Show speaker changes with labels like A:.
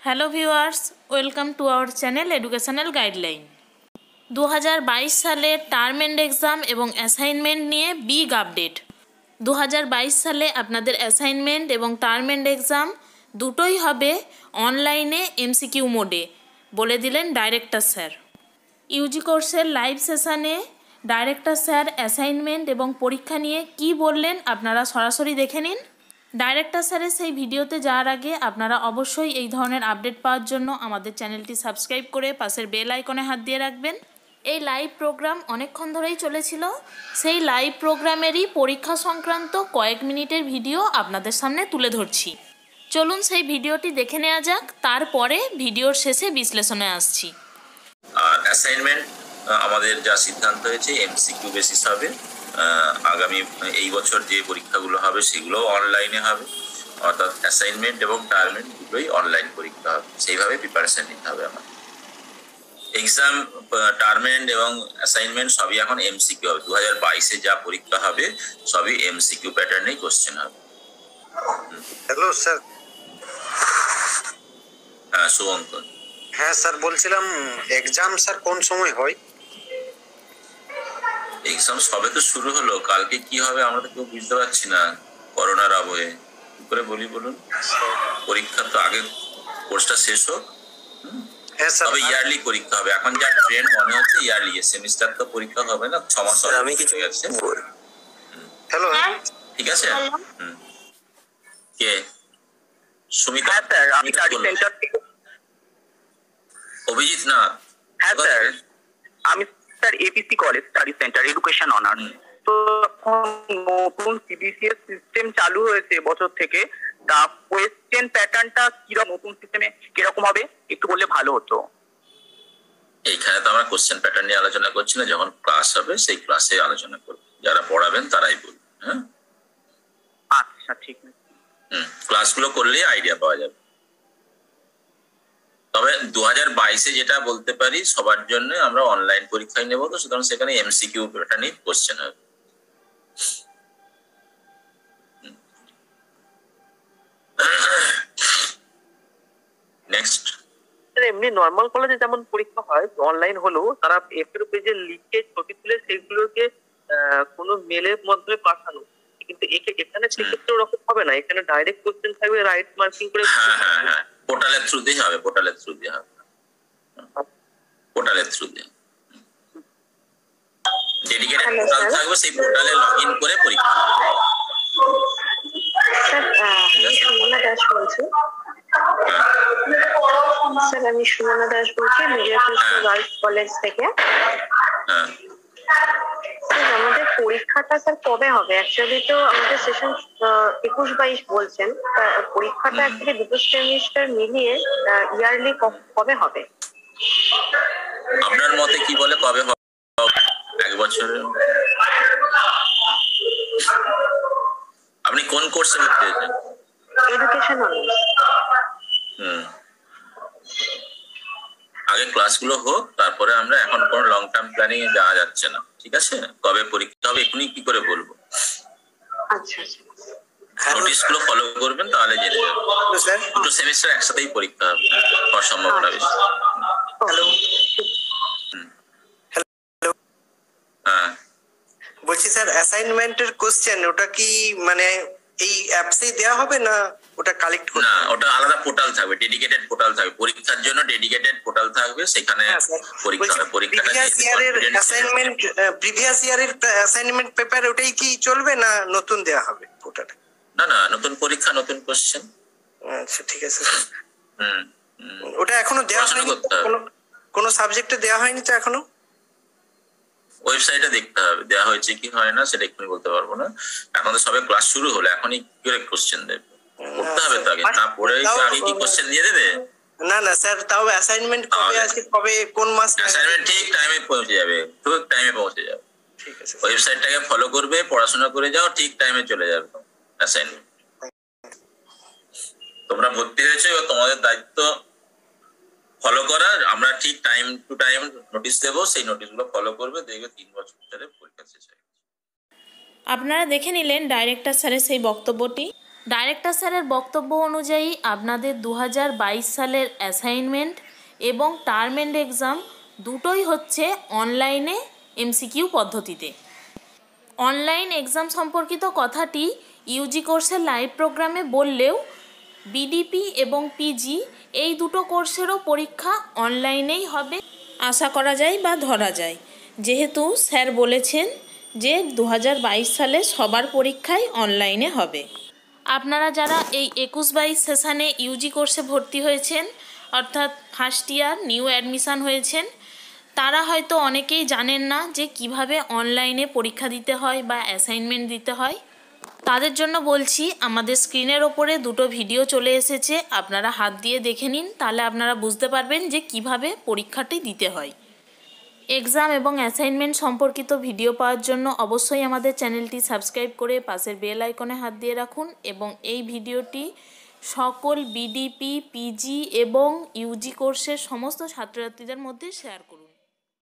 A: Hello viewers, welcome to our channel educational guideline. 2022 সালের term and exam এবং assignment নিয়ে big update. 2022 সালে আপনাদের অ্যাসাইনমেন্ট এবং টার্ম এন্ড এক্সাম দুটোই হবে অনলাইনে এমসিকিউ মোডে, বলে দিলেন ডাইরেক্টর স্যার। ইউজি কোর্সের লাইভ সেশানে ডাইরেক্টর স্যার অ্যাসাইনমেন্ট এবং পরীক্ষা নিয়ে কি বললেন আপনারা সরাসরি দেখে নিন। ডাইরেক্টর স্যারের সেই ভিডিওতে যাওয়ার আগে আপনারা অবশ্যই এই ধরনের আপডেট পাওয়ার জন্য আমাদের চ্যানেলটি সাবস্ক্রাইব করে পাশের বেল আইকনে হাত দিয়ে রাখবেন। এই লাইভ প্রোগ্রাম অনেকক্ষণ ধরেই চলেছিল, সেই লাইভ প্রোগ্রামেরই পরীক্ষা সংক্রান্ত কয়েক মিনিটের ভিডিও আপনাদের সামনে তুলে ধরছি। চলুন সেই ভিডিওটি দেখে নেওয়া যাক, তারপরে ভিডিওর শেষে বিশ্লেষণে আসছি।
B: আর অ্যাসাইনমেন্ট আমাদের যা সিদ্ধান্ত হয়েছে এমসিকিউ বেসিস হবে। আগামী এই বছর যে পরীক্ষাগুলো হবে সেগুলো অনলাইনে হবে, অর্থাৎ অ্যাসাইনমেন্ট এবং টার্মেন্ট দুটোই অনলাইন পরীক্ষা হবে। সেইভাবে প্রিপারেশন নিতে হবে আমার। এক্সাম, টার্মেন্ট এবং অ্যাসাইনমেন্ট সবই এখন এমসিকিউ হবে। 2022-এ যা পরীক্ষা হবে সবই এমসিকিউ প্যাটার্নেই কোশ্চেন হবে।
C: Hello sir.
B: হ্যাঁ শুভঙ্কর।
C: হ্যাঁ স্যার, বলছিলাম এক্সাম স্যার কোন সময় হয়?
B: এক্সাম সবে তো শুরু হলো, কালকে কি হবে আমরা তো কেউ বুঝতে পারছি না করোনার আবহে। কি করে বলি বলুন? পরীক্ষা তো আগে কোর্সটা শেষ হোক, তবে ইয়ারলি পরীক্ষা হবে। এখন যা ট্রেন্ড মনে হচ্ছে ইয়ারলি, সেমিস্টার তো পরীক্ষা হবে না, 6 মাস আমি কিছু গেছে।
C: হ্যালো,
B: ঠিক আছে। কে? সুমিতা
D: স্যার, আমি স্টাডি সেন্টার থেকে।
B: অভিজিৎ না?
D: হ্যাঁ স্যার, আমি sir APC college study centre education honours. তো নতুন সিবিসিএস সিস্টেম চালু হয়েছে বছর থেকে, তা কোয়েশ্চেন প্যাটার্নটা কিরকম, নতুন সিস্টেমে কিরকম হবে একটু বললে ভালো হতো।
B: এইখানে তো আমরা কোশ্চেন প্যাটার্ন নিয়ে আলোচনা করছি না, যখন ক্লাস হবে সেই ক্লাসে আলোচনা করব, যারা পড়াবেন তারাই বলবেন। হ্যাঁ
D: আচ্ছা ঠিক আছে।
B: ক্লাসগুলো করলেই আইডিয়া পাওয়া যাবে। তবে 2022-এ যেটা বলতে পারি, সবার জন্য আমরা অনলাইন পরীক্ষায় নেব, তো সুতরাং সেখানে এমসিকিউ প্যাটার্নই কোশ্চেন হবে। নেক্সট,
D: এমনি নর্মাল কলেজে যেমন পরীক্ষা হয় অনলাইন হলেও তারা এফএর পেজে লিখে ছবি তুলে সেগুলোকে কোনো মেলের মাধ্যমে পাঠানো, কিন্তু এখানে সেক্ষেত্রে ওরকম হবে না। এখানে ডাইরেক্ট কোশ্চেন থাকবে, রাইট মার্কিং করে।
B: হ্যাঁ পোর্টালের থ্রু দিয়ে হবে, পোর্টালের থ্রু দিয়ে হবে, পোর্টালের থ্রু দিয়ে ডেডিকেটেড পোর্টাল থাকবে, সেই পোর্টালে লগইন করে পরীক্ষা।
E: স্যার আমি সুমনা দাস বলছি, মিডিয়াকৃষ্ণ গার্লস কলেজ থেকে। আমাদের পরীক্ষাটা স্যার কবে হবে? অ্যাকচুয়ালি তো আমাদের সেশন 21-22 বলছেন, পরীক্ষাটা অ্যাকচুয়ালি দুটো সেমিস্টার মিলিয়ে ইয়ারলি কবে হবে?
B: আপনার মতে কি বলে কবে হবে? এক বছরে? আপনি কোন কোর্সে ভর্তি হয়েছেন?
E: Education honours.
B: আগে ক্লাসগুলো হোক, তারপরে আমরা এখন কোনো লং টার্ম প্ল্যানিং এ যাওয়া যাচ্ছে না। ঠিক আছে, কবে পরীক্ষা হবে এখনই কি করে বলবো?
E: আচ্ছা
B: নোটিশ গুলো ফলো করবেন, তাহলে জেনে যাবেন। দুটো সেমিস্টার একসাথেই পরীক্ষা হবে, হওয়ার সম্ভাবনা বেশি।
C: হ্যালো।
B: হ্যাঁ
C: বলছি স্যার, অ্যাসাইনমেন্টের কোশ্চেন ওটা কি মানে এই অ্যাপসেই দেওয়া হবে না ওটা কালেক্ট করতে?
B: না, ওটা আলাদা পোর্টাল থাকবে, ডেডিকেটেড পোর্টাল থাকবে। পরীক্ষার জন্য ডেডিকেটেড পোর্টাল থাকবে, সেখানে পরীক্ষা হবে।
C: প্রিভিয়াস ইয়ারের অ্যাসাইনমেন্ট পেপার ওটাই কি চলবে না নতুন দেওয়া হবে পোর্টালে?
B: না, নতুন পরীক্ষা নতুন কোশ্চেন।
C: আচ্ছা ঠিক আছে স্যার। ওটা এখনো দেওয়া হয়নি, কোনো সাবজেক্টে দেওয়া হয়নি তো এখনো?
B: ওয়েবসাইটে দেখতে হবে দেওয়া হয়েছে কি হয় না, সেটা এক্ষুনি বলতে পারবো না। এখন তো সবে ক্লাস শুরু হলো, এখনই কি করে কোশ্চেন দেবে? পড়তে হবে তো আগে, না পড়ে আগে কি কোশ্চেন দিয়ে দেবে?
C: না স্যার, তাও অ্যাসাইনমেন্ট কবে আছে, কবে কোন মাস?
B: অ্যাসাইনমেন্ট ঠিক টাইমে পৌঁছে যাবে, ঠিক টাইমে পৌঁছে যাবে।
C: ঠিক আছে,
B: ওয়েবসাইটটাকে ফলো করবে, পড়াশোনা করে যাও, ঠিক টাইমে চলে যাবে অ্যাসাইনমেন্ট। তোমরা ভর্তি হয়েছে, তোমাদের দায়িত্ব ফলো করার। আমরা ঠিক টাইম টু টাইম নোটিশ দেবো, সেই নোটিশগুলো ফলো করবে, দেখবে 3 বছর ধরে পরীক্ষা শেষ হয়ে গেছে।
A: আপনারা দেখে নিলেন ডাইরেক্টর স্যারের সেই বক্তব্যটি। ডাইরেক্টর স্যারের বক্তব্য অনুযায়ী আপনাদের 2022 সালের অ্যাসাইনমেন্ট এবং টার্ম এন্ড এক্সাম দুটোই হচ্ছে অনলাইনে এমসিকিউ পদ্ধতিতে। অনলাইন এক্সাম সম্পর্কিত কথাটি ইউজি কোর্সের লাইভ প্রোগ্রামে বললেও বিডিপি এবং পিজি এই দুটো কোর্সেরও পরীক্ষা অনলাইনেই হবে আশা করা যায় বা ধরা যায়, যেহেতু স্যার বলেছেন যে 2022 সালে সবার পরীক্ষাই অনলাইনে হবে। আপনারা যারা এই 21-22 সেশানে ইউজি কোর্সে ভর্তি হয়েছেন, অর্থাৎ ফার্স্ট ইয়ার নিউ অ্যাডমিশান হয়েছেন, তারা হয়তো অনেকেই জানেন না যে কিভাবে অনলাইনে পরীক্ষা দিতে হয় বা অ্যাসাইনমেন্ট দিতে হয়। তাদের জন্য বলছি, আমাদের স্ক্রিনের ওপরে দুটো ভিডিও চলে এসেছে, আপনারা হাত দিয়ে দেখে নিন, তাহলে আপনারা বুঝতে পারবেন যে কিভাবে পরীক্ষাটি দিতে হয়। এক্সাম এবং অ্যাসাইনমেন্ট সম্পর্কিত ভিডিও পাওয়ার জন্য অবশ্যই আমাদের চ্যানেলটি সাবস্ক্রাইব করে পাশের বেল আইকনে হাত দিয়ে রাখুন এবং এই ভিডিওটি সকল বিডিপি, পিজি এবং ইউজি কোর্সের সমস্ত ছাত্রছাত্রীদের মধ্যে শেয়ার করুন।